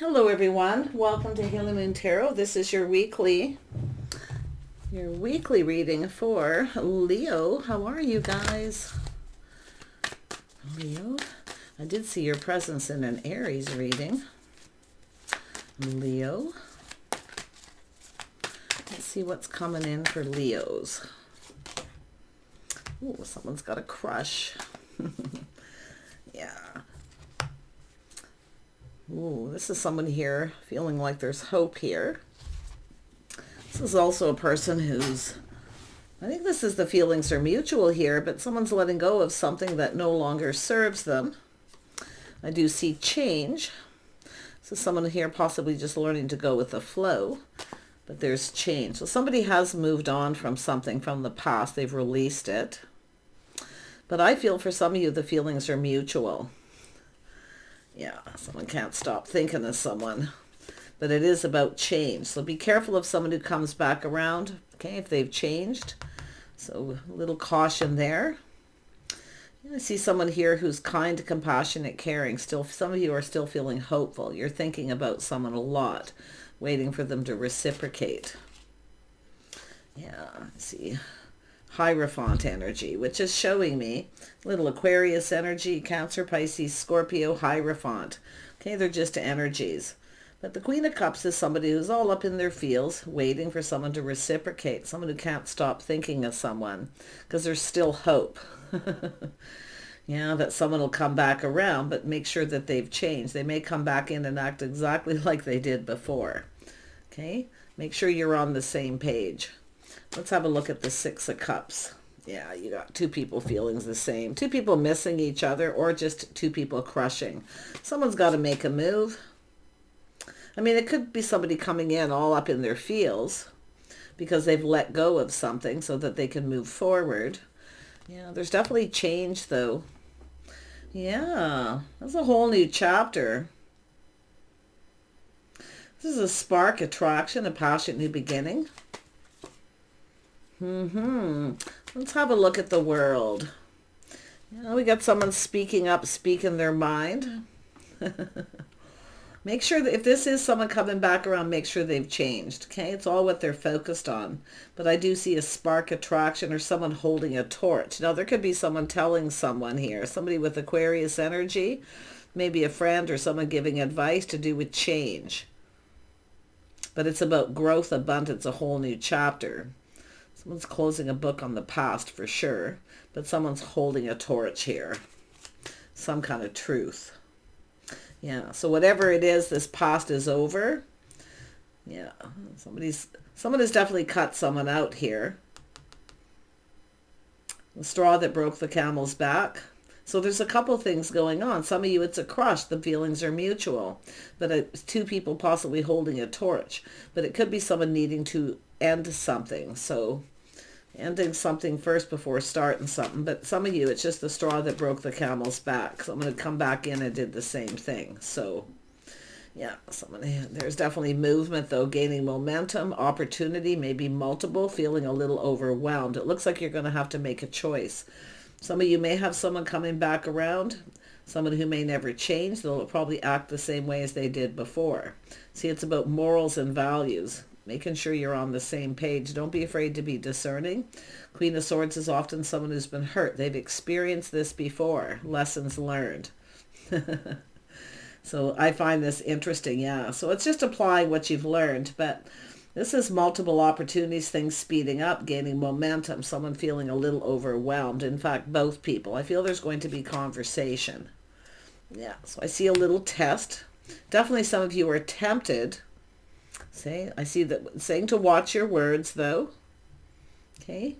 Hello everyone, welcome to Healing Moon Tarot. This is your weekly reading for Leo. How are you guys? Leo, I did see your presence in an Aries reading. Leo, let's see what's coming in for Leos. Ooh, someone's got a crush. Yeah. Ooh, this is someone here feeling like there's hope here. This is also a person who's, I think this is the feelings are mutual here, but someone's letting go of something that no longer serves them. I do see change. So someone here possibly just learning to go with the flow, but there's change. So somebody has moved on from something from the past. They've released it. But I feel for some of you, the feelings are mutual. Yeah, someone can't stop thinking of someone, but it is about change. So be careful of someone who comes back around, okay, if they've changed. So a little caution there. I see someone here who's kind, compassionate, caring. Still, some of you are still feeling hopeful. You're thinking about someone a lot, waiting for them to reciprocate. Yeah, I see Hierophant energy, which is showing me little Aquarius energy, Cancer, Pisces, Scorpio, Hierophant. Okay, they're just energies. But the Queen of Cups is somebody who's all up in their feels, waiting for someone to reciprocate, someone who can't stop thinking of someone, because there's still hope. Yeah, that someone will come back around, but make sure that they've changed. They may come back in and act exactly like they did before. Okay, make sure you're on the same page. Let's have a look at the Six of Cups. Yeah, you got two people feelings the same. Two people missing each other, or just two people crushing. Someone's got to make a move. I mean, it could be somebody coming in all up in their feels because they've let go of something so that they can move forward. Yeah, there's definitely change though. Yeah, that's a whole new chapter. This is a spark, attraction, a passionate new beginning. Let's have a look at the world. We got someone speaking up, speaking their mind. Make sure that if this is someone coming back around, make sure they've changed. Okay, it's all what they're focused on. But I do see a spark, attraction, or someone holding a torch. Now, there could be someone telling someone here, somebody with Aquarius energy, maybe a friend or someone giving advice to do with change. But it's about growth, abundance, a whole new chapter. Someone's closing a book on the past for sure, but someone's holding a torch here. Some kind of truth. Yeah, so whatever it is, this past is over. Yeah, someone has definitely cut someone out here. The straw that broke the camel's back. So there's a couple things going on. Some of you, it's a crush. The feelings are mutual. But it's two people possibly holding a torch. But it could be someone needing to end something. So ending something first before starting something. But some of you, it's just the straw that broke the camel's back. Someone had come back in and did the same thing. So yeah, there's definitely movement though, gaining momentum, opportunity, maybe multiple, feeling a little overwhelmed. It looks like you're going to have to make a choice. Some of you may have someone coming back around, someone who may never change. They'll probably act the same way as they did before. See, it's about morals and values, making sure you're on the same page. Don't be afraid to be discerning. Queen of Swords is often someone who's been hurt. They've experienced this before. Lessons learned. So I find this interesting, yeah. So it's just applying what you've learned, but this is multiple opportunities, things speeding up, gaining momentum, someone feeling a little overwhelmed. In fact, both people. I feel there's going to be conversation. Yeah, so I see a little test. Definitely some of you are tempted. I see that saying to watch your words, though. Okay.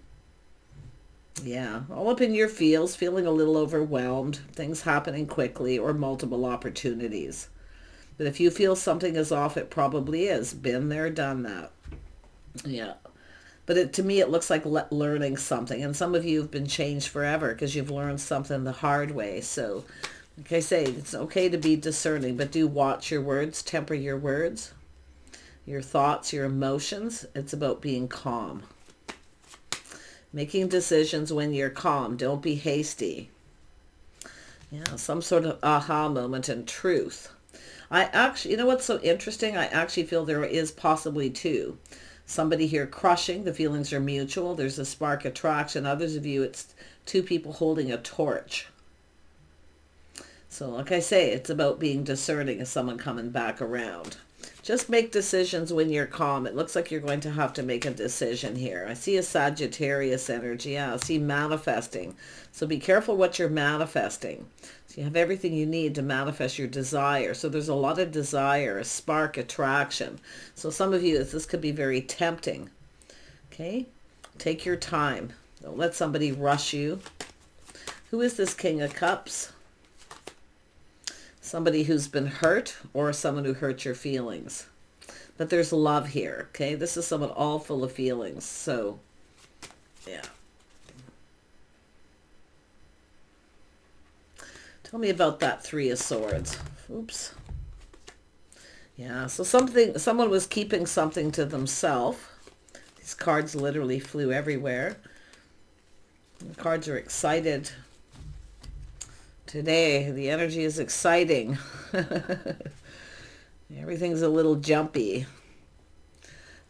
Yeah, all up in your feels, feeling a little overwhelmed, things happening quickly, or multiple opportunities. But if you feel something is off, it probably is. Been there, done that. Yeah. But to me, it looks like learning something. And some of you have been changed forever because you've learned something the hard way. So, like I say, it's okay to be discerning, but do watch your words, temper your words, your thoughts, your emotions. It's about being calm. Making decisions when you're calm. Don't be hasty. Yeah, some sort of aha moment and truth. I actually, you know what's so interesting? I actually feel there is possibly two. Somebody here crushing, the feelings are mutual. There's a spark attraction. Others of you, it's two people holding a torch. So like I say, it's about being discerning of someone coming back around. Just make decisions when you're calm. It looks like you're going to have to make a decision here. I see a Sagittarius energy. Yeah, I see manifesting. So be careful what you're manifesting. So you have everything you need to manifest your desire. So there's a lot of desire, a spark, attraction. So some of you, this could be very tempting. Okay? Take your time. Don't let somebody rush you. Who is this King of Cups? Somebody who's been hurt or someone who hurt your feelings. But there's love here, okay? This is someone all full of feelings. So, yeah. Tell me about that Three of Swords. Oops. Yeah, so someone was keeping something to themselves. These cards literally flew everywhere. The cards are excited. Today, the energy is exciting. Everything's a little jumpy.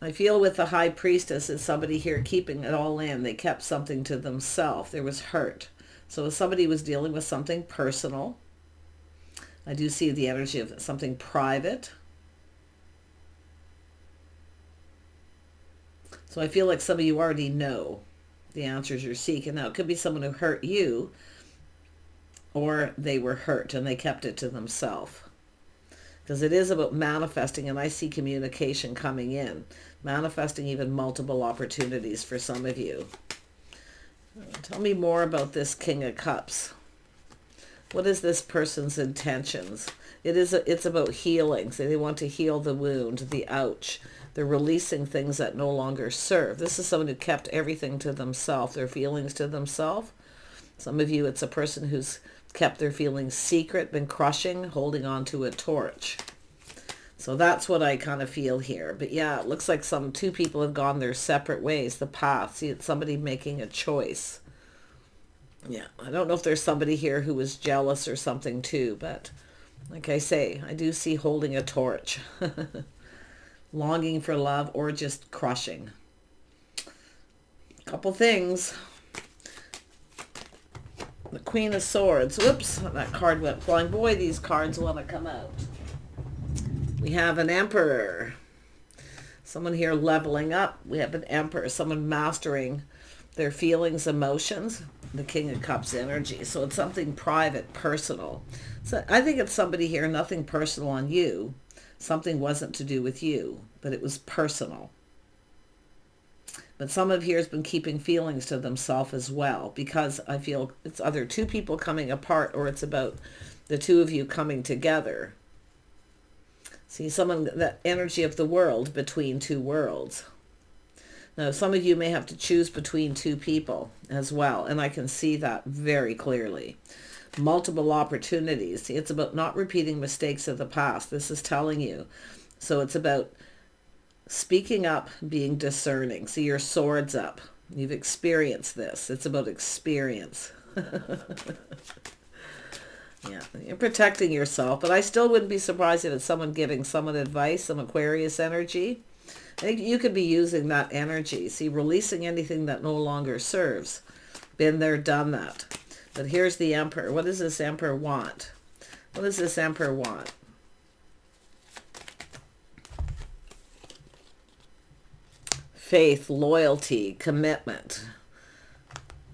I feel with the High Priestess, it's somebody here keeping it all in. They kept something to themselves. There was hurt. So if somebody was dealing with something personal, I do see the energy of something private. So I feel like some of you already know the answers you're seeking. Now, it could be someone who hurt you, or they were hurt and they kept it to themselves. Because it is about manifesting, and I see communication coming in. Manifesting even multiple opportunities for some of you. Tell me more about this King of Cups. What is this person's intentions? It's about healing. So they want to heal the wound, the ouch. They're releasing things that no longer serve. This is someone who kept everything to themselves, their feelings to themselves. Some of you, it's a person who's kept their feelings secret, been crushing, holding on to a torch. So that's what I kind of feel here. But yeah, it looks like two people have gone their separate ways, the path. See, it's somebody making a choice. Yeah, I don't know if there's somebody here who was jealous or something too, but like I say, I do see holding a torch. Longing for love or just crushing. Couple things. The Queen of Swords. Whoops, that card went flying. Boy, these cards want to come out. We have an Emperor. Someone here leveling up. We have an Emperor. Someone mastering their feelings, emotions. The King of Cups energy. So it's something private, personal. So I think it's somebody here, nothing personal on you. Something wasn't to do with you, but it was personal. But some of here has been keeping feelings to themselves as well, because I feel it's either two people coming apart or it's about the two of you coming together. See, that energy of the world between two worlds. Now, some of you may have to choose between two people as well, and I can see that very clearly. Multiple opportunities. See, it's about not repeating mistakes of the past. This is telling you. So it's about speaking up, being discerning. See, your sword's up. You've experienced this. It's about experience. Yeah, you're protecting yourself, but I still wouldn't be surprised if it's someone giving someone advice, some Aquarius energy. I think you could be using that energy. See, releasing anything that no longer serves. Been there, done that. But here's the Emperor. What does this Emperor want? What does this Emperor want? Faith, loyalty, commitment,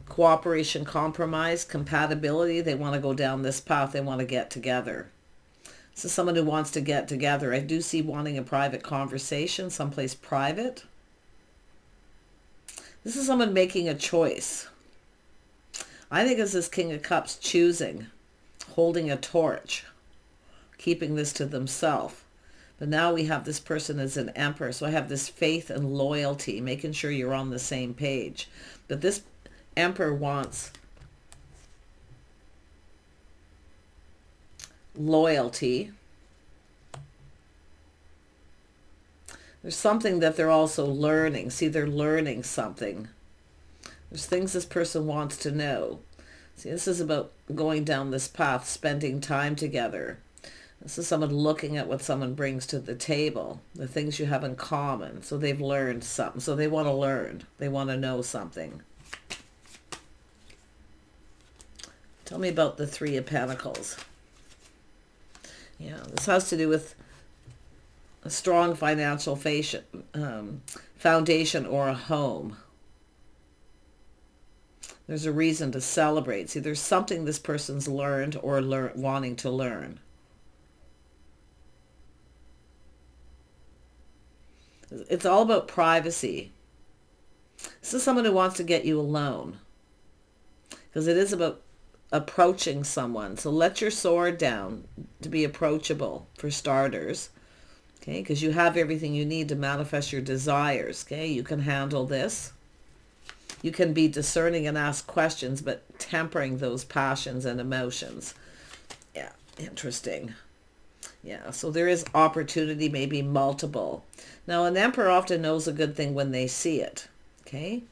cooperation, compromise, compatibility. They want to go down this path. They want to get together. This is someone who wants to get together. I do see wanting a private conversation, someplace private. This is someone making a choice. I think it's this King of Cups choosing, holding a torch, keeping this to themselves. But now we have this person as an Emperor. So I have this faith and loyalty, making sure you're on the same page. But this Emperor wants loyalty. There's something that they're also learning. See, they're learning something. There's things this person wants to know. See, this is about going down this path, spending time together. This is someone looking at what someone brings to the table, the things you have in common. So they've learned something. So they want to learn. They want to know something. Tell me about the Three of Pentacles. Yeah, this has to do with a strong financial foundation or a home. There's a reason to celebrate. See, there's something this person's learned or wanting to learn. It's all about privacy. This is someone who wants to get you alone, because it is about approaching someone. So let your sword down to be approachable, for starters. Okay, because you have everything you need to manifest your desires. Okay, you can handle this. You can be discerning and ask questions, but tempering those passions and emotions. Yeah, interesting. Yeah, so there is opportunity, maybe multiple. Now, an emperor often knows a good thing when they see it. Okay?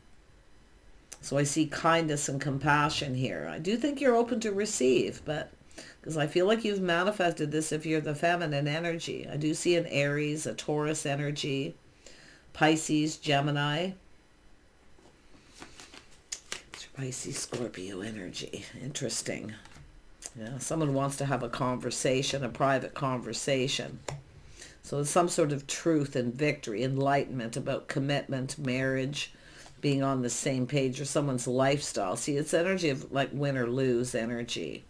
So I see kindness and compassion here. I do think you're open to receive, but because I feel like you've manifested this if you're the feminine energy. I do see an Aries, a Taurus energy, Pisces, Gemini. It's your Pisces, Scorpio energy. Interesting. Yeah, someone wants to have a conversation, a private conversation. So it's some sort of truth and victory, enlightenment about commitment, marriage, being on the same page, or someone's lifestyle. See, it's energy of like win or lose energy.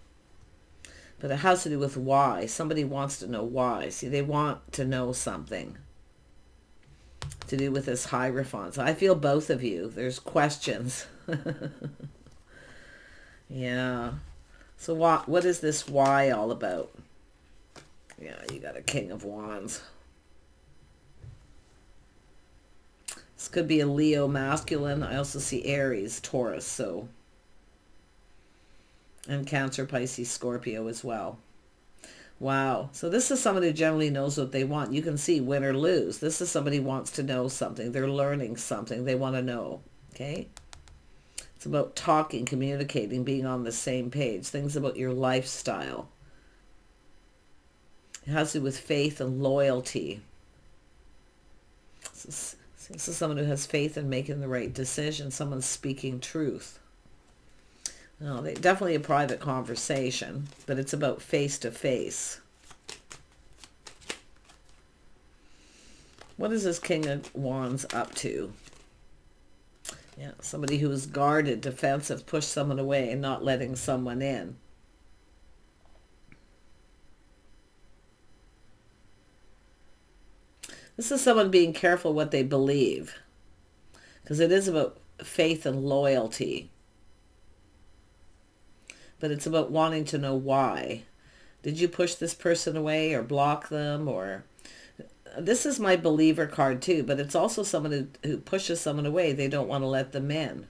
But it has to do with why. Somebody wants to know why. See, they want to know something to do with this Hierophant. So I feel both of you. There's questions. Yeah. So what is this why all about? Yeah, you got a King of Wands. This could be a Leo masculine. I also see Aries, Taurus, so. And Cancer, Pisces, Scorpio as well. Wow. So this is someone who generally knows what they want. You can see win or lose. This is somebody who wants to know something. They're learning something. They want to know. Okay? It's about talking, communicating, being on the same page. Things about your lifestyle. It has to do with faith and loyalty. This is someone who has faith in making the right decision. Someone speaking truth. No, definitely a private conversation, but it's about face to face. What is this King of Wands up to? Yeah, somebody who is guarded, defensive, push someone away and not letting someone in. This is someone being careful what they believe, because it is about faith and loyalty. But it's about wanting to know why. Did you push this person away or block them? Or this is my believer card too, but it's also someone who pushes someone away. They don't want to let them in.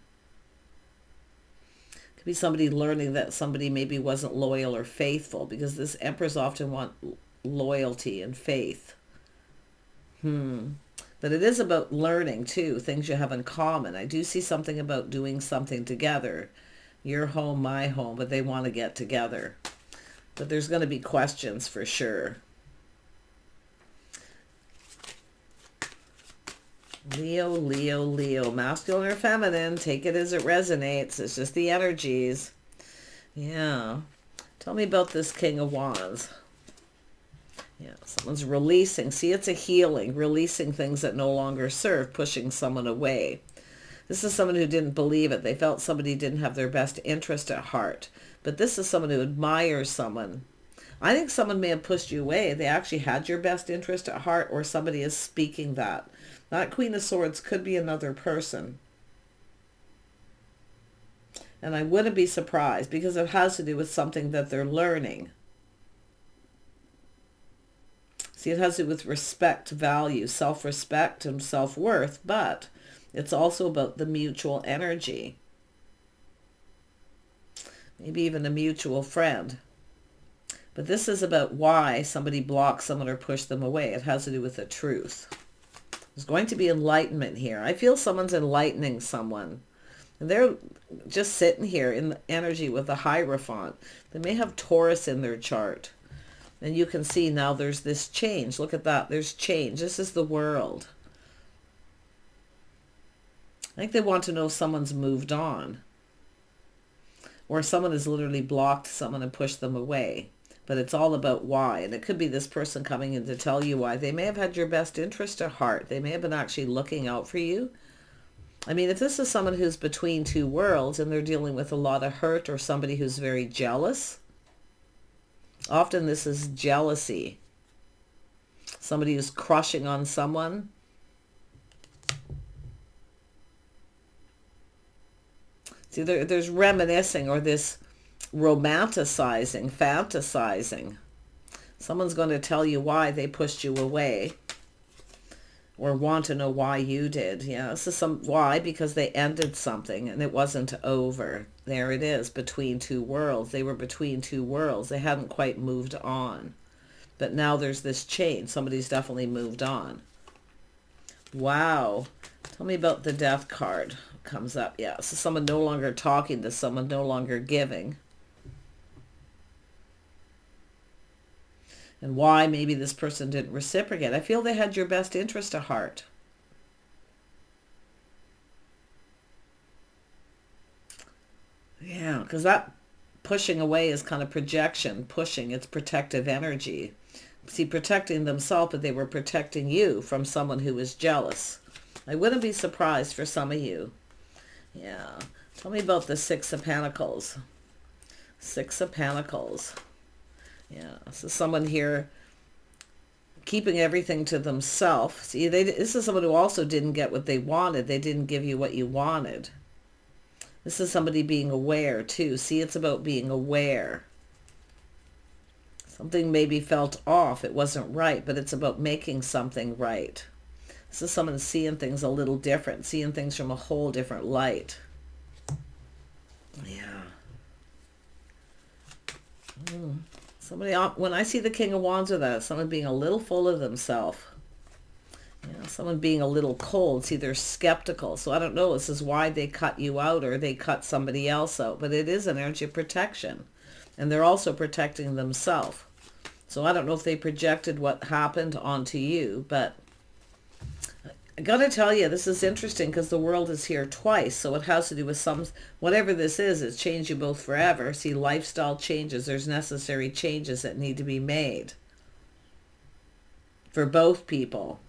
It could be somebody learning that somebody maybe wasn't loyal or faithful, because this Emperors often want loyalty and faith. But it is about learning too, things you have in common. I do see something about doing something together. Your home, my home, but they want to get together. But there's going to be questions for sure. Leo, Leo, Leo. Masculine or feminine, take it as it resonates. It's just the energies. Yeah. Tell me about this King of Wands. Yeah, someone's releasing. See, it's a healing, releasing things that no longer serve, pushing someone away. This is someone who didn't believe it. They felt somebody didn't have their best interest at heart. But this is someone who admires someone. I think someone may have pushed you away. They actually had your best interest at heart, or somebody is speaking that. That Queen of Swords could be another person. And I wouldn't be surprised, because it has to do with something that they're learning. See, it has to do with respect, value, self-respect, and self-worth, but it's also about the mutual energy. Maybe even a mutual friend. But this is about why somebody blocks someone or pushed them away. It has to do with the truth. There's going to be enlightenment here. I feel someone's enlightening someone. And they're just sitting here in the energy with the Hierophant. They may have Taurus in their chart. And you can see now there's this change. Look at that. There's change. This is the World. I think they want to know if someone's moved on. Or someone has literally blocked someone and pushed them away. But it's all about why. And it could be this person coming in to tell you why. They may have had your best interest at heart. They may have been actually looking out for you. I mean, if this is someone who's between two worlds and they're dealing with a lot of hurt, or somebody who's very jealous, often this is jealousy. Somebody who's crushing on someone. See, there's reminiscing, or this romanticizing, fantasizing. Someone's going to tell you why they pushed you away, or want to know why you did. Yeah, this is why, because they ended something and it wasn't over. There it is, between two worlds. They were between two worlds. They hadn't quite moved on. But now there's this change. Somebody's definitely moved on. Wow. Tell me about the Death card. Comes up. Yeah, so someone no longer talking to someone, no longer giving. And why maybe this person didn't reciprocate. I feel they had your best interest at heart. Yeah, because that pushing away is kind of projection. Pushing, it's protective energy. See, protecting themselves, but they were protecting you from someone who was jealous. I wouldn't be surprised for some of you. Yeah. Tell me about the Six of Pentacles. Six of Pentacles. Yeah. So someone here keeping everything to themselves. See, this is someone who also didn't get what they wanted. They didn't give you what you wanted. This is somebody being aware too. See, it's about being aware. Something maybe felt off. It wasn't right, but it's about making something right. This is someone seeing things a little different, seeing things from a whole different light. Yeah. Somebody, when I see the King of Wands with that, someone being a little full of themselves. Yeah, someone being a little cold. See, they're skeptical. So I don't know, this is why they cut you out, or they cut somebody else out. But it is an energy of protection. And they're also protecting themselves. So I don't know if they projected what happened onto you, but I gotta tell you, this is interesting because the World is here twice. So it has to do with whatever this is, it's changed you both forever. See, lifestyle changes. There's necessary changes that need to be made for both people.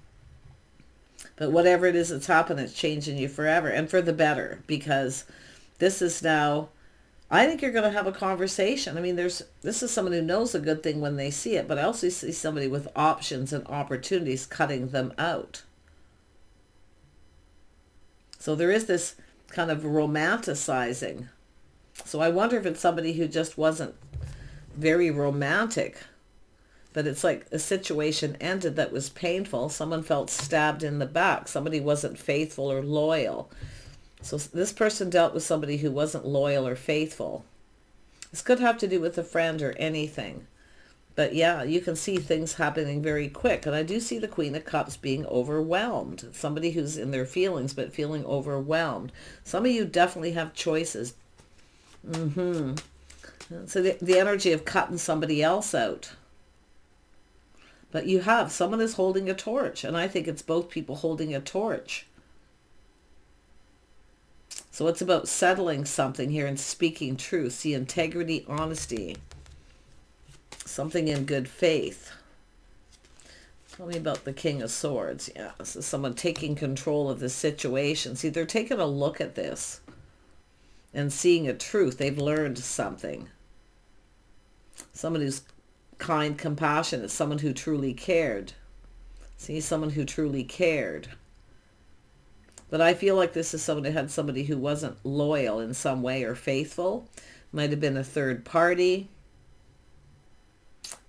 But whatever it is that's happened, it's changing you forever, and for the better, because this is now, I think you're going to have a conversation. I mean, this is someone who knows a good thing when they see it, but I also see somebody with options and opportunities cutting them out. So there is this kind of romanticizing. So I wonder if it's somebody who just wasn't very romantic, but it's like a situation ended that was painful. Someone felt stabbed in the back. Somebody wasn't faithful or loyal. So this person dealt with somebody who wasn't loyal or faithful. This could have to do with a friend or anything. But yeah, you can see things happening very quick. And I do see the Queen of Cups being overwhelmed. Somebody who's in their feelings but feeling overwhelmed. Some of you definitely have choices. So the energy of cutting somebody else out. But you have, someone is holding a torch. And I think it's both people holding a torch. So it's about settling something here and speaking truth. See, integrity, honesty. Something in good faith. Tell me about the King of Swords. Yeah, this is someone taking control of the situation. See, they're taking a look at this and seeing a truth. They've learned something. Someone who's kind, compassionate. Someone who truly cared. See, someone who truly cared. But I feel like this is someone who had somebody who wasn't loyal in some way or faithful. Might have been a third party.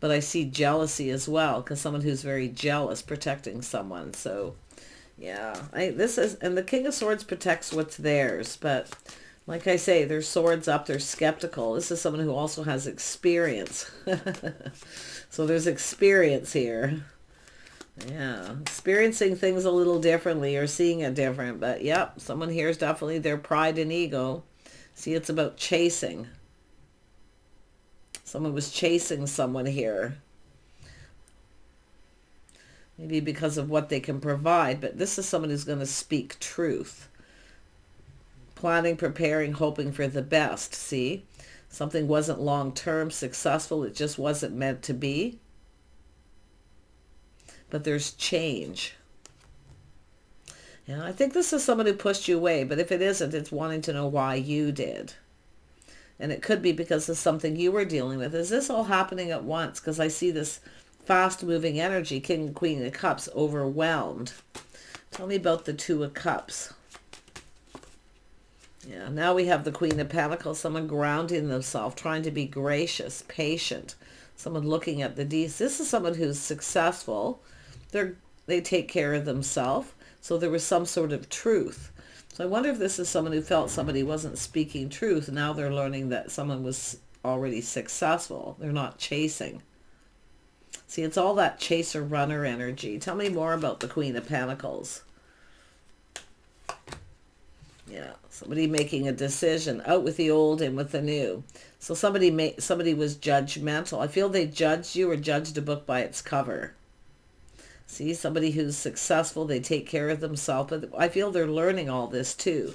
But I see jealousy as well, because someone who's very jealous protecting someone. So, yeah, and the King of Swords protects what's theirs. But like I say, there's swords up, they're skeptical. This is someone who also has experience. So there's experience here. Yeah, experiencing things a little differently or seeing it different. But yep, someone here is definitely their pride and ego. See, it's about chasing. Someone was chasing someone here. maybe because of what they can provide, but this is someone who's going to speak truth. Planning, preparing, hoping for the best. See? Something wasn't long-term successful. It just wasn't meant to be. But there's change. Yeah, I think this is someone who pushed you away, but if it isn't, it's wanting to know why you did. And it could be because of something you were dealing with. Is this all happening at once? Because I see this fast-moving energy, King and Queen of Cups, overwhelmed. Tell me about the Two of Cups. Yeah, now we have the Queen of Pentacles, someone grounding themselves, trying to be gracious, patient. Someone looking at the D's. This is someone who's successful. They take care of themselves. So there was some sort of truth. So I wonder if this is someone who felt somebody wasn't speaking truth. Now they're learning that someone was already successful. They're not chasing. See, it's all that chaser-runner energy. Tell me more about the Queen of Pentacles. Yeah, somebody making a decision, out with the old, in with the new. So somebody was judgmental. I feel they judged you or judged a book by its cover. See, somebody who's successful, they take care of themselves. But I feel they're learning all this too.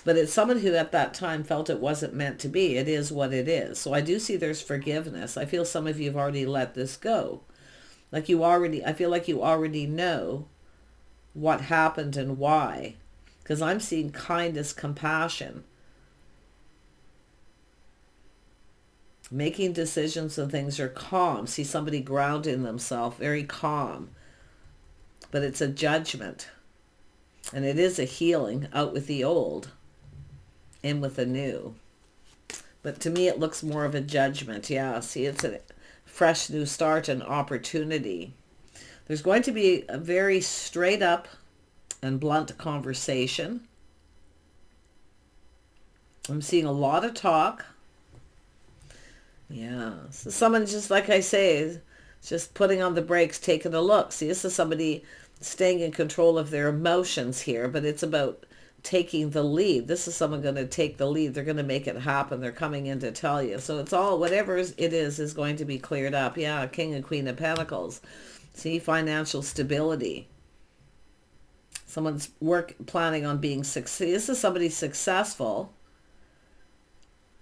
But it's someone who at that time felt it wasn't meant to be. It is what it is. So I do see there's forgiveness. I feel some of you have already let this go. I feel like you already know what happened and why. Because I'm seeing kindness, compassion. Making decisions and things are calm. See somebody grounding themselves, very calm. But it's a judgment. And it is a healing, out with the old, in with the new. But to me it looks more of a judgment. Yeah, see, it's a fresh new start, an opportunity. There's going to be a very straight up and blunt conversation. I'm seeing a lot of talk. Yeah, so someone, just like I say, is just putting on the brakes, taking a look. See, this is somebody staying in control of their emotions here, but it's about taking the lead. This is someone going to take the lead. They're going to make it happen. They're coming in to tell you. So it's all, whatever it is going to be cleared up. Yeah, King and Queen of Pentacles. See, financial stability. Someone's planning on being successful. This is somebody successful.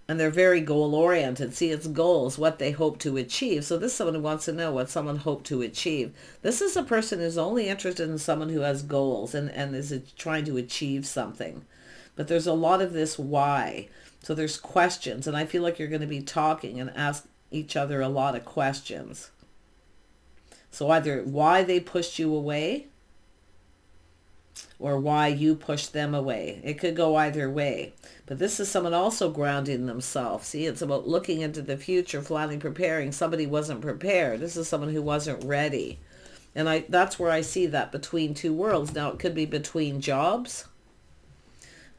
And they're very goal-oriented. See, it's goals, what they hope to achieve. So this is someone who wants to know what someone hoped to achieve. This is a person who's only interested in someone who has goals and is trying to achieve something. But there's a lot of this why. So there's questions. And I feel like you're going to be talking and ask each other a lot of questions. So either why they pushed you away, or why you push them away. It could go either way. But this is someone also grounding themselves. See, it's about looking into the future, planning, preparing. Somebody wasn't prepared. This is someone who wasn't ready. And that's where I see that between two worlds. Now, it could be between jobs,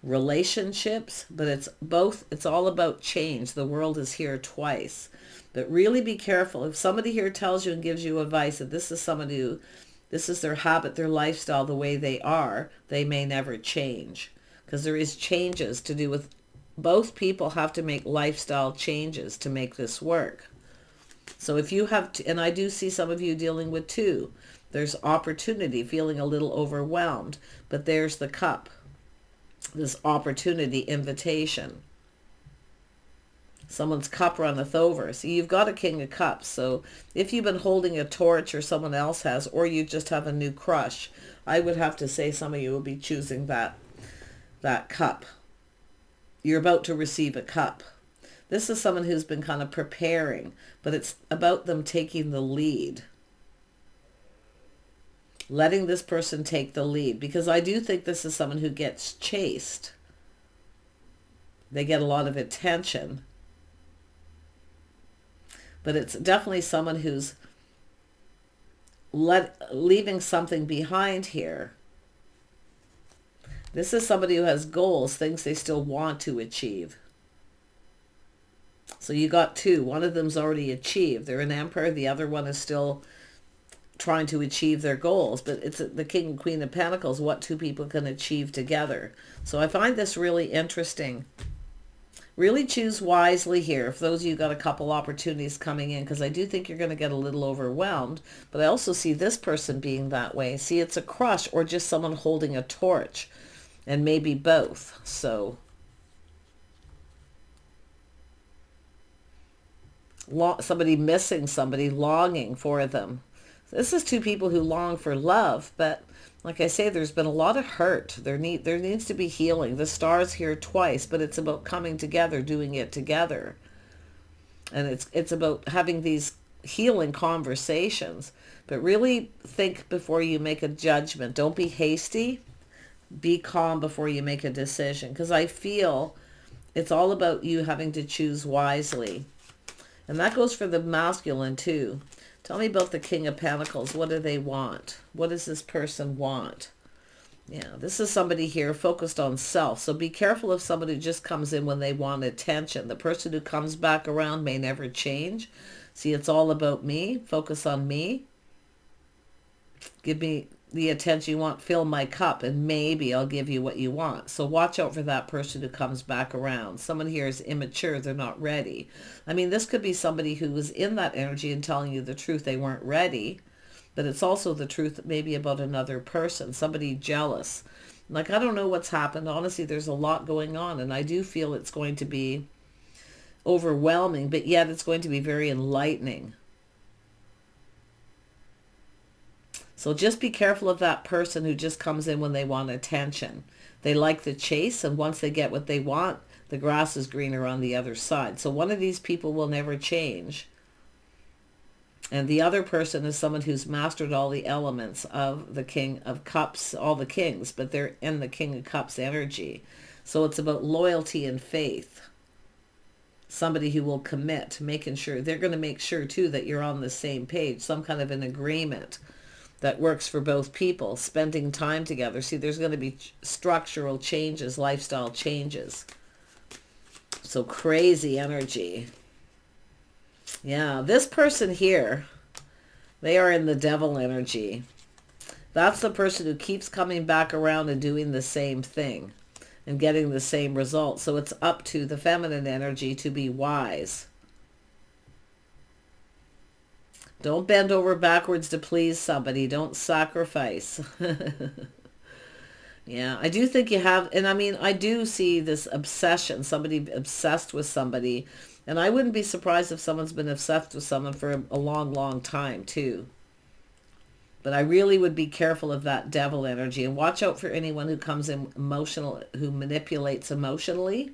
relationships, but it's both. It's all about change. The world is here twice. But really be careful. If somebody here tells you and gives you advice that this is someone who, this is their habit, their lifestyle, the way they are, they may never change. Because there is changes to do with, both people have to make lifestyle changes to make this work. So if you have, and I do see some of you dealing with two, there's opportunity, feeling a little overwhelmed, but there's the cup, this opportunity, invitation. Someone's cup runneth over. So you've got a King of Cups. So if you've been holding a torch, or someone else has, or you just have a new crush, I would have to say some of you will be choosing that cup. You're about to receive a cup. This is someone who's been kind of preparing, but it's about them taking the lead. Letting this person take the lead, because I do think this is someone who gets chased. They get a lot of attention. But it's definitely someone who's leaving something behind here. This is somebody who has goals, things they still want to achieve. So you got two. One of them's already achieved. They're an emperor. The other one is still trying to achieve their goals. But it's the King and Queen of Pentacles, what two people can achieve together. So I find this really interesting. Really choose wisely here. If those of you got a couple opportunities coming in, because I do think you're going to get a little overwhelmed, but I also see this person being that way. See, it's a crush or just someone holding a torch, and maybe both. So somebody missing somebody, longing for them. This is two people who long for love, but like I say, there's been a lot of hurt. There needs to be healing. The star's here twice, but it's about coming together, doing it together. And it's about having these healing conversations. But really think before you make a judgment. Don't be hasty. Be calm before you make a decision. Because I feel it's all about you having to choose wisely. And that goes for the masculine too. Tell me about the King of Pentacles. What do they want? What does this person want? Yeah, this is somebody here focused on self. So be careful of somebody who just comes in when they want attention. The person who comes back around may never change. See, it's all about me. Focus on me. Give me the attention you want. Fill my cup, and maybe I'll give you what you want. So watch out for that person who comes back around. Someone here is immature. They're not ready. I mean, this could be somebody who was in that energy and telling you the truth. They weren't ready. But it's also the truth maybe about another person. Somebody jealous. Like, I don't know what's happened. Honestly, there's a lot going on. And I do feel it's going to be overwhelming. But yet it's going to be very enlightening. So just be careful of that person who just comes in when they want attention. They like the chase, and once they get what they want, the grass is greener on the other side. So one of these people will never change. And the other person is someone who's mastered all the elements of the King of Cups, all the kings, but they're in the King of Cups energy. So it's about loyalty and faith. Somebody who will commit, making sure, they're going to make sure too that you're on the same page, some kind of an agreement that works for both people, spending time together. See, there's going to be structural changes, lifestyle changes. So crazy energy. Yeah, this person here, they are in the devil energy. That's the person who keeps coming back around and doing the same thing and getting the same result. So it's up to the feminine energy to be wise. Don't bend over backwards to please somebody. Don't sacrifice. Yeah, I do think you have, and I mean, I do see this obsession, somebody obsessed with somebody. And I wouldn't be surprised if someone's been obsessed with someone for a long, long time too. But I really would be careful of that devil energy. And watch out for anyone who comes in emotional, who manipulates emotionally.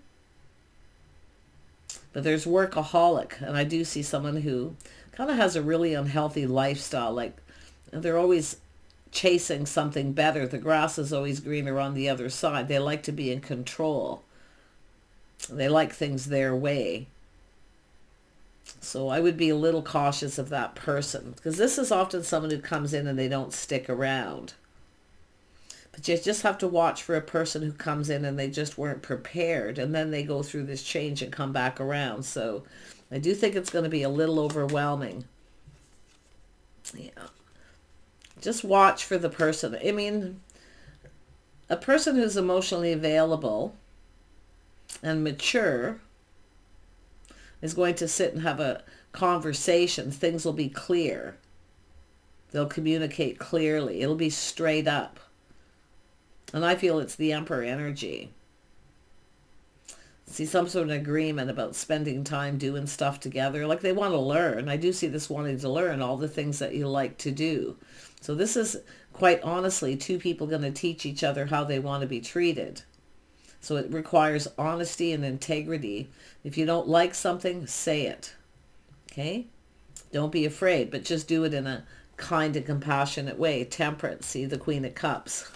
But there's workaholic. And I do see someone who kind of has a really unhealthy lifestyle. Like they're always chasing something better. The grass is always greener on the other side. They like to be in control. They like things their way. So I would be a little cautious of that person, because this is often someone who comes in and they don't stick around. But you just have to watch for a person who comes in and they just weren't prepared, and then they go through this change and come back around. So I do think it's going to be a little overwhelming. Yeah. Just watch for the person. I mean, a person who's emotionally available and mature is going to sit and have a conversation. Things will be clear. They'll communicate clearly. It'll be straight up. And I feel it's the Emperor energy. See, some sort of agreement about spending time doing stuff together. Like they want to learn. I do see this wanting to learn all the things that you like to do. So this is, quite honestly, two people going to teach each other how they want to be treated. So it requires honesty and integrity. If you don't like something, say it. Okay? Don't be afraid, but just do it in a kind and compassionate way. Temperance. See, the Queen of Cups.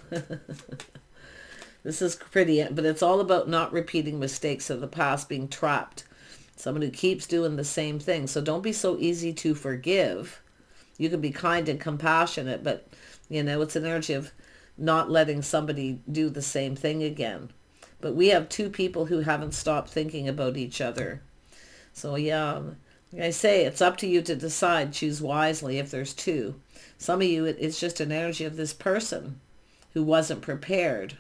This is pretty, but it's all about not repeating mistakes of the past, being trapped. Someone who keeps doing the same thing. So don't be so easy to forgive. You can be kind and compassionate, but, you know, it's an energy of not letting somebody do the same thing again. But we have two people who haven't stopped thinking about each other. So yeah, like I say, it's up to you to decide. Choose wisely if there's two. Some of you, it's just an energy of this person who wasn't prepared.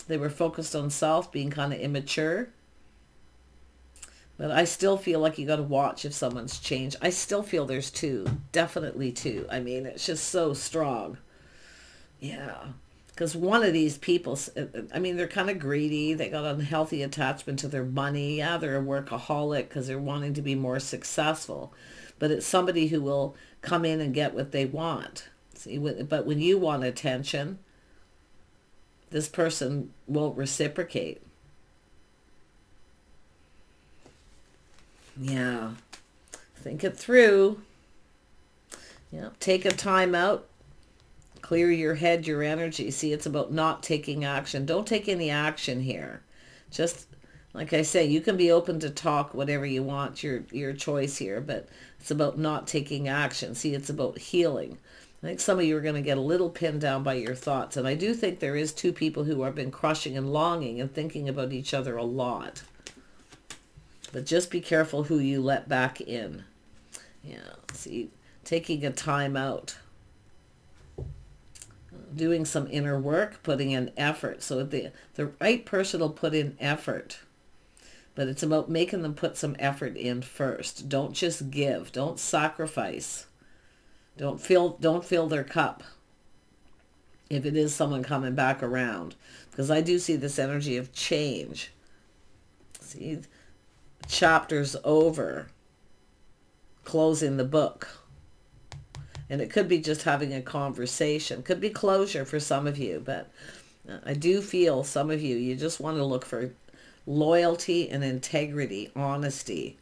They were focused on self, being kind of immature. But I still feel like you got to watch if someone's changed. I still feel there's two. Definitely two. I mean, it's just so strong. Yeah. Because one of these people, I mean, they're kind of greedy. They got unhealthy attachment to their money. Yeah, they're a workaholic because they're wanting to be more successful. But it's somebody who will come in and get what they want. See, but when you want attention, this person won't reciprocate. Yeah. Think it through. Yeah. Take a time out. Clear your head, your energy. See, it's about not taking action. Don't take any action here. Just, like I say, you can be open to talk whatever you want, your choice here, but it's about not taking action. See, it's about healing. I think some of you are going to get a little pinned down by your thoughts. And I do think there is two people who have been crushing and longing and thinking about each other a lot. But just be careful who you let back in. Yeah, see, taking a time out. Doing some inner work, putting in effort. So the right person will put in effort. But it's about making them put some effort in first. Don't just give. Don't sacrifice. Don't fill their cup if it is someone coming back around. Because I do see this energy of change. See, chapters over. Closing the book. And it could be just having a conversation. Could be closure for some of you. But I do feel some of you, you just want to look for loyalty and integrity, honesty.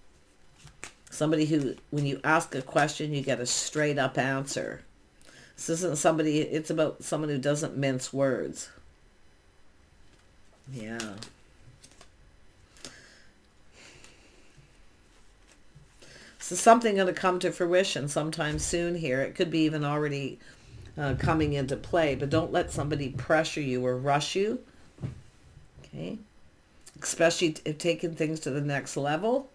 Somebody who, when you ask a question, you get a straight up answer. This isn't somebody, it's about someone who doesn't mince words. Yeah. So something going to come to fruition sometime soon here. It could be even already coming into play, but don't let somebody pressure you or rush you. Okay. Especially if taking things to the next level.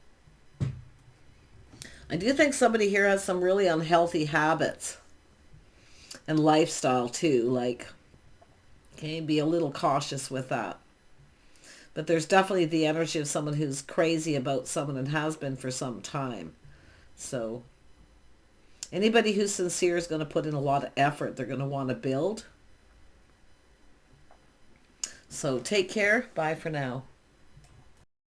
I do think somebody here has some really unhealthy habits and lifestyle too. Like, okay, be a little cautious with that. But there's definitely the energy of someone who's crazy about someone and has been for some time. So anybody who's sincere is going to put in a lot of effort. They're going to want to build. So take care. Bye for now.